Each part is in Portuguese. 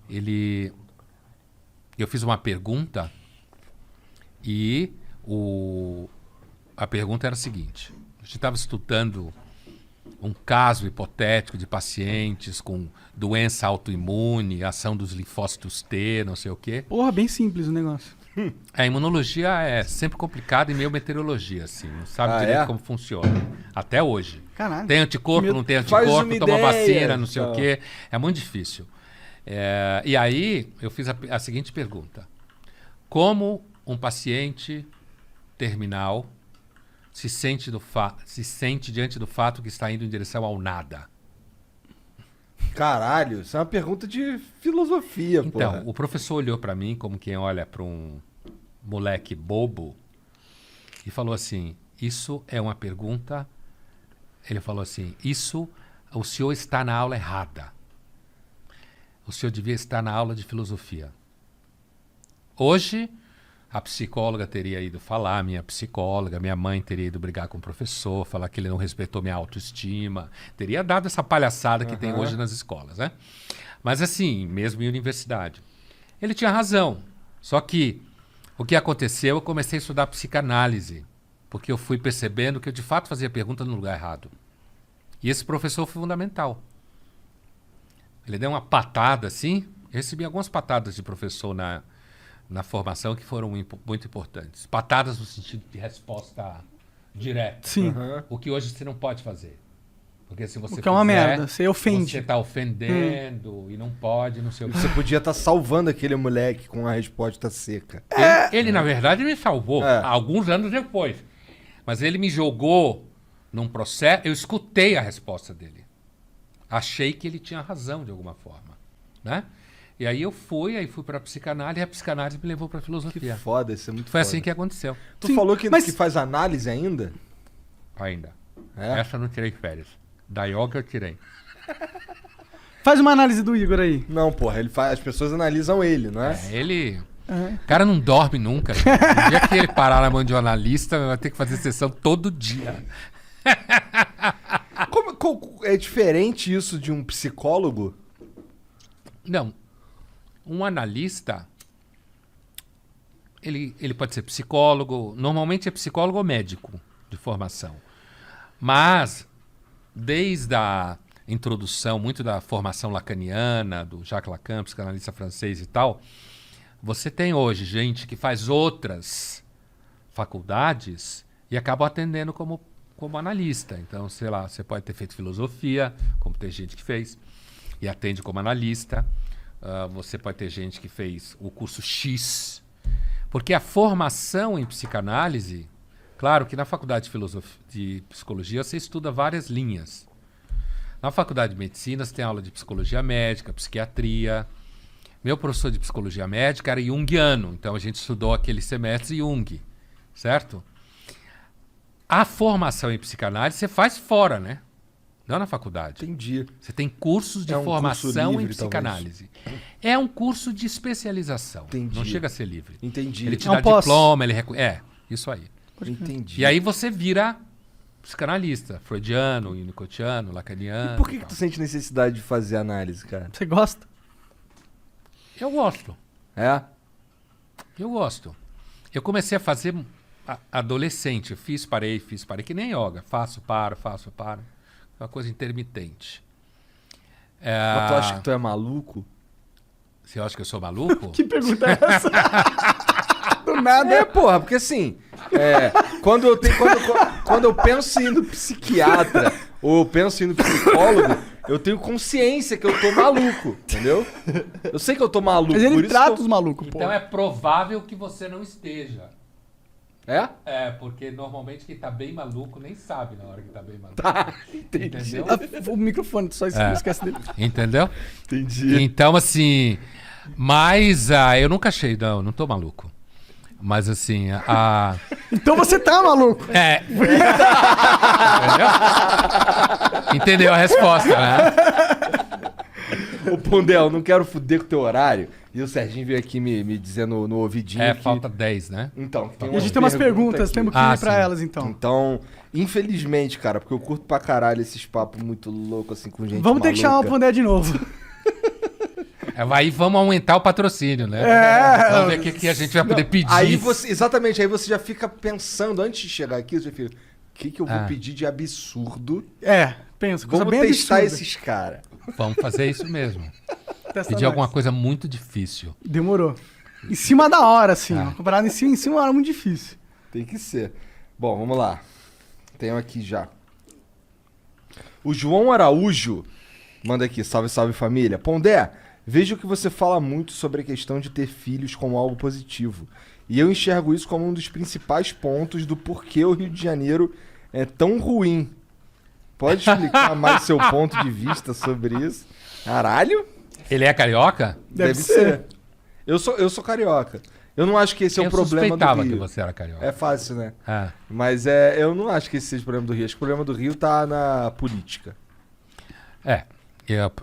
Eu fiz uma pergunta e a pergunta era a seguinte. A gente estava estudando um caso hipotético de pacientes com doença autoimune, ação dos linfócitos T, não sei o quê. Porra, bem simples o negócio. A imunologia é sempre complicada e meio meteorologia, assim. Não sabe direito como funciona. Até hoje. Caralho. Tem anticorpo, não tem Faz anticorpo, uma toma ideia. vacina, não sei o quê. É muito difícil. E aí eu fiz a seguinte pergunta. Como um paciente terminal se sente diante do fato que está indo em direção ao nada? Caralho, isso é uma pergunta de filosofia, pô. Então, o professor olhou para mim como quem olha para um moleque bobo e falou assim, isso é uma pergunta... Ele falou assim, o senhor está na aula errada. O senhor devia estar na aula de filosofia. Hoje, a psicóloga teria ido falar, minha psicóloga, minha mãe teria ido brigar com o professor, falar que ele não respeitou minha autoestima, teria dado essa palhaçada que tem hoje nas escolas, né? Mas assim, mesmo em universidade. Ele tinha razão, só que o que aconteceu, eu comecei a estudar psicanálise, porque eu fui percebendo que eu de fato fazia pergunta no lugar errado. E esse professor foi fundamental. Ele deu uma patada assim, eu recebi algumas patadas de professor na formação que foram muito importantes. Patadas no sentido de resposta direta. Sim. O que hoje você não pode fazer. Porque se você O que é uma merda, você ofende. Você está ofendendo e não pode, não sei o que. Você podia estar salvando aquele moleque com a resposta seca. Ele, na verdade, me salvou alguns anos depois. Mas ele me jogou num processo... Eu escutei a resposta dele. Achei que ele tinha razão de alguma forma. Né? E aí eu fui para a psicanálise e a psicanálise me levou para a filosofia. Que foda, isso é muito Foi foda. assim que aconteceu. Tu Sim, falou que mas- faz análise ainda? Ainda. É? Essa eu não tirei férias. Da yoga eu tirei. Faz uma análise do Igor aí. Não, porra, as pessoas analisam ele, não é? Ele... Uhum. O cara não dorme nunca. Gente. O dia que ele parar na mão de um analista, vai ter que fazer sessão todo dia. É diferente isso de um psicólogo? Não. Um analista, ele pode ser psicólogo, normalmente é psicólogo ou médico de formação. Mas, desde a introdução, muito da formação lacaniana, do Jacques Lacan, psicanalista francês e tal, você tem hoje gente que faz outras faculdades e acaba atendendo como analista. Então, sei lá, você pode ter feito filosofia, como tem gente que fez, e atende como analista. Você pode ter gente que fez o curso X. Porque a formação em psicanálise, claro que na faculdade de psicologia você estuda várias linhas. Na faculdade de medicina você tem aula de psicologia médica, psiquiatria. Meu professor de psicologia médica era junguiano, então a gente estudou aquele semestre Jung, certo? A formação em psicanálise você faz fora, né? Não na faculdade. Entendi. Você tem cursos de É um curso formação livre, em psicanálise. É um curso de especialização. Entendi. Não chega a ser livre. Entendi. Ele te É um dá pós. diploma, isso aí. Entendi. E aí você vira psicanalista, freudiano, winnicottiano, lacaniano. E por que tal. tu sente necessidade de fazer análise, cara? Você gosta? Eu gosto. É? Eu gosto. Eu comecei a fazer adolescente. Eu parei, que nem yoga. Faço, paro. É uma coisa intermitente. Mas tu acha que tu é maluco? Você acha que eu sou maluco? Que pergunta é essa? Do nada. É, porra, porque assim, quando eu penso em ir no psiquiatra ou penso em ir no psicólogo, eu tenho consciência que eu tô maluco, entendeu? Eu sei que eu tô maluco. Mas por ele isso trata que os malucos, pô. Então é provável que você não esteja. É? É, porque normalmente quem tá bem maluco nem sabe na hora que tá bem maluco. Tá, entendi. Entendeu? O microfone, só esquece dele. Entendeu? Entendi. Então, assim... Mas eu nunca achei... Não tô maluco. Mas, assim... Então você tá maluco. Entendeu? Entendeu a resposta, né? Ô, Pondel, não quero fuder com o teu horário. E o Serginho veio aqui me dizer no ouvidinho que... Falta 10, né? Então, tem E a gente tem umas perguntas, aqui. temos que ir pra sim. elas então. Então, infelizmente, cara, porque eu curto pra caralho esses papos muito loucos, assim, com gente Vamos ter que chamar o maluca. Pondé de novo. Aí vamos aumentar o patrocínio, né? Vamos ver o que a gente vai poder pedir. Aí você, exatamente, aí você já fica pensando, antes de chegar aqui, você fica, o que eu vou pedir de absurdo? Pensa, coisa Vamos bem testar absurda. esses caras. Vamos fazer isso mesmo. Testa Pedir nós. alguma coisa muito difícil. Demorou. Em cima da hora, assim, ó. Comparado em cima da hora, muito difícil. Tem que ser. Bom, vamos lá. Tenho aqui já. O João Araújo manda aqui, salve, salve família. Pondé, vejo que você fala muito sobre a questão de ter filhos como algo positivo. E eu enxergo isso como um dos principais pontos do porquê o Rio de Janeiro é tão ruim. Pode explicar mais seu ponto de vista sobre isso? Caralho? Ele é carioca? Deve ser. Eu sou carioca. Eu não acho que esse é o problema do suspeitava Rio. que você era carioca. É fácil, né? Ah. Mas eu não acho que esse seja o problema do Rio. Acho que o problema do Rio tá na política.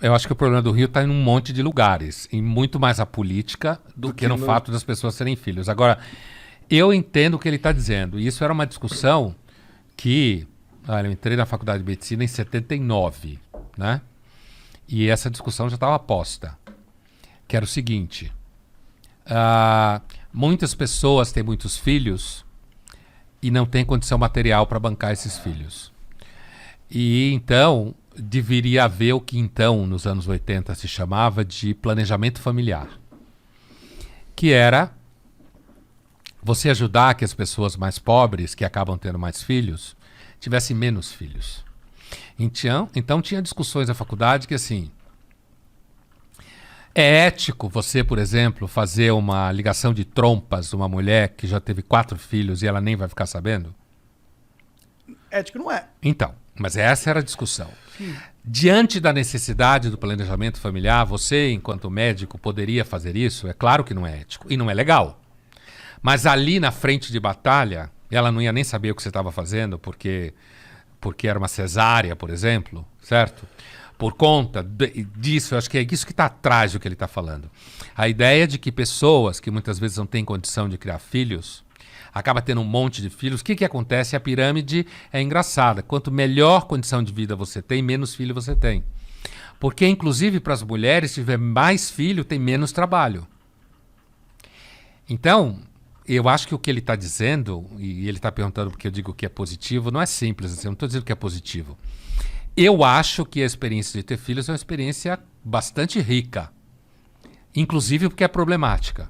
Eu acho que o problema do Rio está em um monte de lugares. E muito mais a política do que no fato das pessoas serem filhos. Agora, eu entendo o que ele está dizendo. E isso era uma discussão que... Olha, eu entrei na faculdade de medicina em 79, né? E essa discussão já estava posta. Que era o seguinte... muitas pessoas têm muitos filhos e não têm condição material para bancar esses filhos. E então, deveria haver o que então, nos anos 80, se chamava de planejamento familiar. Que era você ajudar que as pessoas mais pobres, que acabam tendo mais filhos, tivessem menos filhos. Então tinha discussões na faculdade que assim... É ético você, por exemplo, fazer uma ligação de trompas de uma mulher que já teve 4 filhos e ela nem vai ficar sabendo? Ético não é. Então, mas essa era a discussão. Diante da necessidade do planejamento familiar, você, enquanto médico, poderia fazer isso? É claro que não é ético e não é legal. Mas ali na frente de batalha, ela não ia nem saber o que você estava fazendo porque era uma cesárea, por exemplo, certo? Por conta disso, eu acho que é isso que está atrás do que ele está falando. A ideia de que pessoas que muitas vezes não têm condição de criar filhos, acaba tendo um monte de filhos. O que acontece? A pirâmide é engraçada. Quanto melhor condição de vida você tem, menos filho você tem. Porque, inclusive, para as mulheres, se tiver mais filho, tem menos trabalho. Então, eu acho que o que ele está dizendo, e ele está perguntando porque eu digo que é positivo, não é simples assim, eu não estou dizendo que é positivo. Eu acho que a experiência de ter filhos é uma experiência bastante rica. Inclusive porque é problemática.